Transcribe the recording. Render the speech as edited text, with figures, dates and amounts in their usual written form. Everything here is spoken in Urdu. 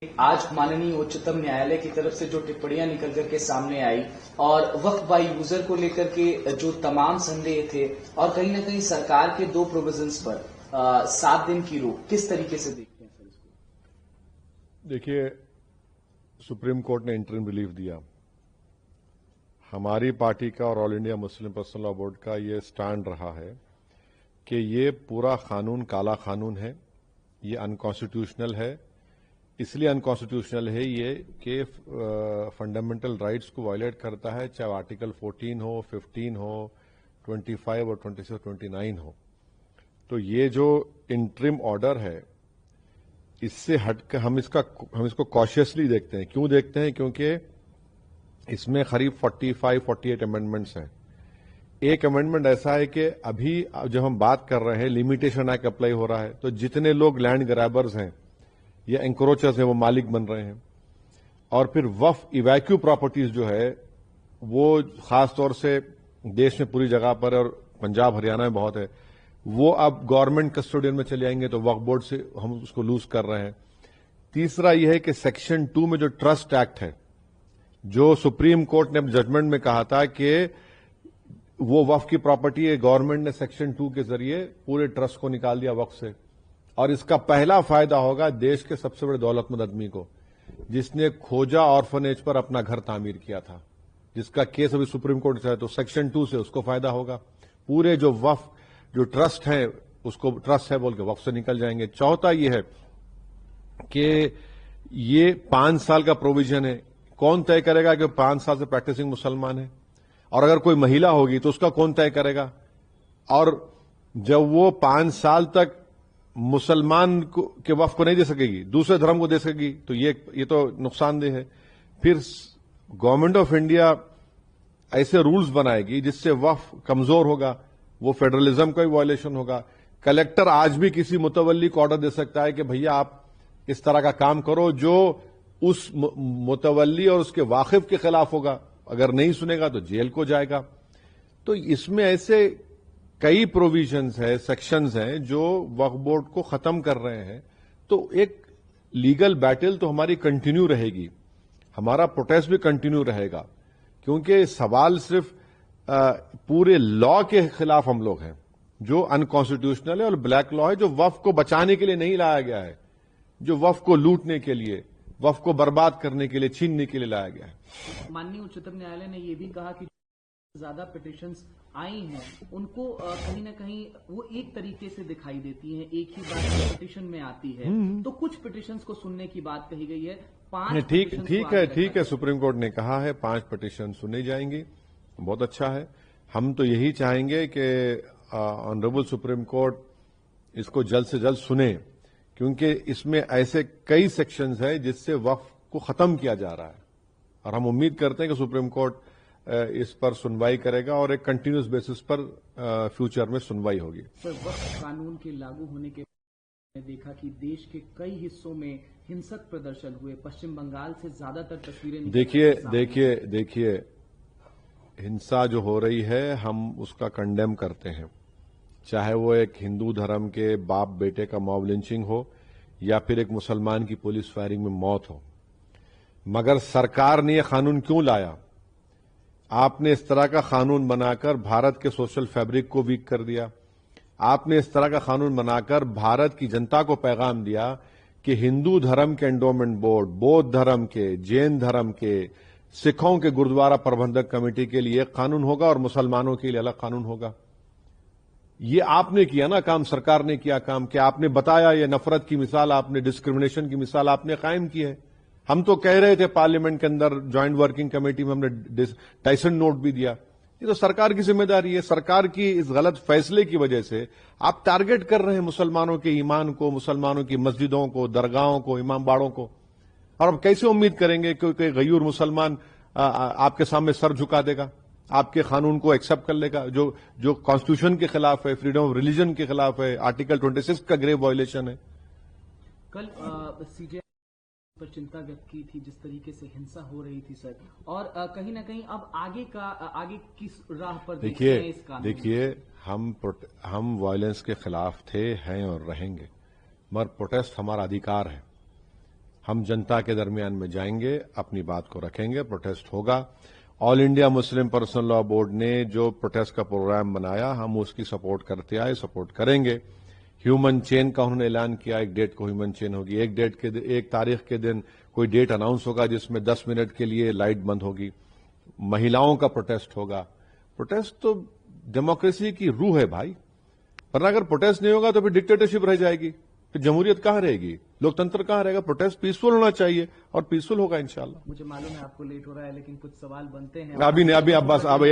آج ماننی اچتم نیالے کی طرف سے جو ٹپڑیاں نکل کر کے سامنے آئی اور وقف بائی یوزر کو لے کر کے جو تمام سندے تھے اور کہیں نہ کہیں سرکار کے 2 پروویژنز پر 7 دن کی روک، کس طریقے سے دیکھتے ہیں سر اس کو؟ دیکھیے، سپریم کورٹ نے انٹرم ریلیف دیا. ہماری پارٹی کا اور آل انڈیا مسلم پرسنل لا بورڈ کا یہ سٹینڈ رہا ہے کہ یہ پورا قانون کالا قانون ہے، یہ انکانسٹیٹیوشنل ہے. اس لیے انکانسٹیٹیوشنل ہے یہ کہ فنڈامنٹل رائٹس کو وائلیٹ کرتا ہے، چاہے آرٹیکل 14 ہو، 15 ہو، 25 اور 26 اور 29 ہو. تو یہ جو انٹرم آرڈر ہے، اس سے ہٹ کر ہم اس کو کاشیسلی دیکھتے ہیں. کیوں دیکھتے ہیں؟ کیونکہ اس میں قریب 48 امینڈمنٹس ہیں. ایک امینڈمنٹ ایسا ہے کہ ابھی جب ہم بات کر رہے ہیں لمیٹیشن ایکٹ اپلائی ہو رہا ہے، تو جتنے لوگ لینڈ گرابرز ہیں یا انکروچرز ہیں وہ مالک بن رہے ہیں. اور پھر وقف ایویکیو پراپرٹیز جو ہے وہ خاص طور سے دیش میں پوری جگہ پر اور پنجاب ہریانہ میں بہت ہے، وہ اب گورنمنٹ کسٹوڈین میں چلے آئیں گے، تو وقف بورڈ سے ہم اس کو لوز کر رہے ہیں. تیسرا یہ ہے کہ سیکشن 2 میں جو ٹرسٹ ایکٹ ہے، جو سپریم کورٹ نے ججمنٹ میں کہا تھا کہ وہ وقف کی پراپرٹی ہے، گورنمنٹ نے سیکشن 2 کے ذریعے پورے ٹرسٹ کو نکال دیا وقف سے. اور اس کا پہلا فائدہ ہوگا دیش کے سب سے بڑے دولت مند آدمی کو، جس نے کھوجا آرفنیج پر اپنا گھر تعمیر کیا تھا، جس کا کیس ابھی سپریم کورٹ سے ہے. تو سیکشن 2 سے اس کو فائدہ ہوگا. پورے جو وقف جو ٹرسٹ ہے اس کو ٹرسٹ ہے بول کے وقف سے نکل جائیں گے. چوتھا یہ ہے کہ یہ 5 سال کا پروویژن ہے. کون طے کرے گا کہ 5 سال سے پریکٹسنگ مسلمان ہے؟ اور اگر کوئی مہیلا ہوگی تو اس کا کون طے کرے گا؟ اور جب وہ 5 سال تک مسلمان کے وقف کو نہیں دے سکے گی، دوسرے دھرم کو دے سکے گی، تو یہ تو نقصان دہ ہے. پھر گورنمنٹ آف انڈیا ایسے رولز بنائے گی جس سے وقف کمزور ہوگا، وہ فیڈرلزم کا بھی وائلیشن ہوگا. کلیکٹر آج بھی کسی متولی کو آرڈر دے سکتا ہے کہ بھیا آپ اس طرح کا کام کرو جو اس متولی اور اس کے واقف کے خلاف ہوگا. اگر نہیں سنے گا تو جیل کو جائے گا. تو اس میں ایسے کئی پروویژنز ہیں، سیکشنز ہیں جو وقف بورڈ کو ختم کر رہے ہیں. تو ایک لیگل بیٹل تو ہماری کنٹینیو رہے گی، ہمارا پروٹیسٹ بھی کنٹینیو رہے گا، کیونکہ سوال صرف پورے لا کے خلاف ہم لوگ ہیں جو انکانسٹیٹیوشنل ہے اور بلیک لا ہے، جو وقف کو بچانے کے لیے نہیں لایا گیا ہے، جو وقف کو لوٹنے کے لیے، وقف کو برباد کرنے کے لیے، چھیننے کے لیے لایا گیا ہے. ماننی اچتم نیالے نے یہ بھی کہا کہ زیادہ پٹیشنز آئی ہیں ان کو کہیں نہ کہیں وہ ایک طریقے سے دکھائی دیتی ہیں، ایک ہی بات پٹیشن میں آتی ہے، تو کچھ پٹیشنز کو سننے کی بات کہی گئی ہے. 5 ٹھیک ہے، سپریم کورٹ نے کہا ہے 5 پٹیشن سنی جائیں گی، بہت اچھا ہے. ہم تو یہی چاہیں گے کہ آنریبل سپریم کورٹ اس کو جلد سے جلد سنے، کیونکہ اس میں ایسے کئی سیکشنز ہیں جس سے وقف کو ختم کیا جا رہا ہے. اور ہم امید کرتے ہیں کہ سپریم کورٹ اس پر سنوائی کرے گا اور ایک کنٹینیوس بیسس پر فیوچر میں سنوائی ہوگی. سر، وقف قانون کے لاگو ہونے کے بعد دیکھا کہ دیش کے کئی حصوں میں ہنسک پردرشن ہوئے، پشچم بنگال سے زیادہ تر تصویریں دیکھیے ہنسا جو ہو رہی ہے ہم اس کا کنڈیم کرتے ہیں، چاہے وہ ایک ہندو دھرم کے باپ بیٹے کا موب لنچنگ ہو یا پھر ایک مسلمان کی پولیس فائرنگ میں موت ہو. مگر سرکار نے یہ قانون کیوں لایا؟ آپ نے اس طرح کا قانون بنا کر بھارت کے سوشل فیبرک کو ویک کر دیا. آپ نے اس طرح کا قانون بنا کر بھارت کی جنتا کو پیغام دیا کہ ہندو دھرم کے انڈومنٹ بورڈ، بودھ دھرم کے، جین دھرم کے، سکھوں کے گردوارہ پربندھک کمیٹی کے لیے ایک قانون ہوگا اور مسلمانوں کے لیے الگ قانون ہوگا. یہ آپ نے کیا نا کام، سرکار نے کیا کام کہ آپ نے بتایا، یہ نفرت کی مثال آپ نے، ڈسکریمنیشن کی مثال آپ نے قائم کی ہے. ہم تو کہہ رہے تھے پارلیمنٹ کے اندر جوائنٹ ورکنگ کمیٹی میں، ہم نے ٹائسن نوٹ بھی دیا. یہ تو سرکار کی ذمہ داری ہے. سرکار کی اس غلط فیصلے کی وجہ سے آپ ٹارگٹ کر رہے ہیں مسلمانوں کے ایمان کو، مسلمانوں کی مسجدوں کو، درگاہوں کو، امام باڑوں کو. اور ہم کیسے امید کریں گے کہ کوئی غیور مسلمان آپ کے سامنے سر جھکا دے گا، آپ کے قانون کو ایکسپٹ کر لے گا جو کانسٹیٹیوشن کے خلاف ہے، فریڈم آف ریلیجن کے خلاف ہے، آرٹیکل 26 کا گریو وائلیشن ہے. کل سی جے پر چنتا ویکت کی تھی جس طریقے سے ہنسا ہو رہی تھی سر، اور کہیں نہ کہیں اب آگے کس راہ پر دیکھتے ہیں اس قانون؟ دیکھیے ہم وائلنس کے خلاف تھے، ہیں اور رہیں گے، مگر پروٹیسٹ ہمارا ادھیکار ہے. ہم جنتا کے درمیان میں جائیں گے, اپنی بات کو رکھیں گے, پروٹیسٹ ہوگا. آل انڈیا مسلم پرسنل لا بورڈ نے جو پروٹیسٹ کا پروگرام بنایا ہم اس کی سپورٹ کرتے آئے, سپورٹ کریں گے. ہیومن چین کا انہوں نے اعلان کیا, ایک ڈیٹ کو ہیومن چین ہوگی, ایک تاریخ کے دن کوئی ڈیٹ اناؤنس ہوگا جس میں 10 منٹ کے لیے لائٹ بند ہوگی. مہیلاؤں کا پروٹیسٹ ہوگا. پروٹیسٹ تو ڈیموکریسی کی روح ہے بھائی, ورنہ اگر پروٹیسٹ نہیں ہوگا تو پھر ڈکٹیٹرشپ رہ جائے گی, پھر جمہوریت کہاں رہے گی, لوکتنتر کہاں رہے گا. پروٹیسٹ پیسفل ہونا چاہیے اور پیسفل ہوگا انشاءاللہ. مجھے معلوم ہے آپ کو لیٹ ہو رہا ہے لیکن کچھ سوال بنتے ہیں. ابھی نہیں, ابھی اب بس اب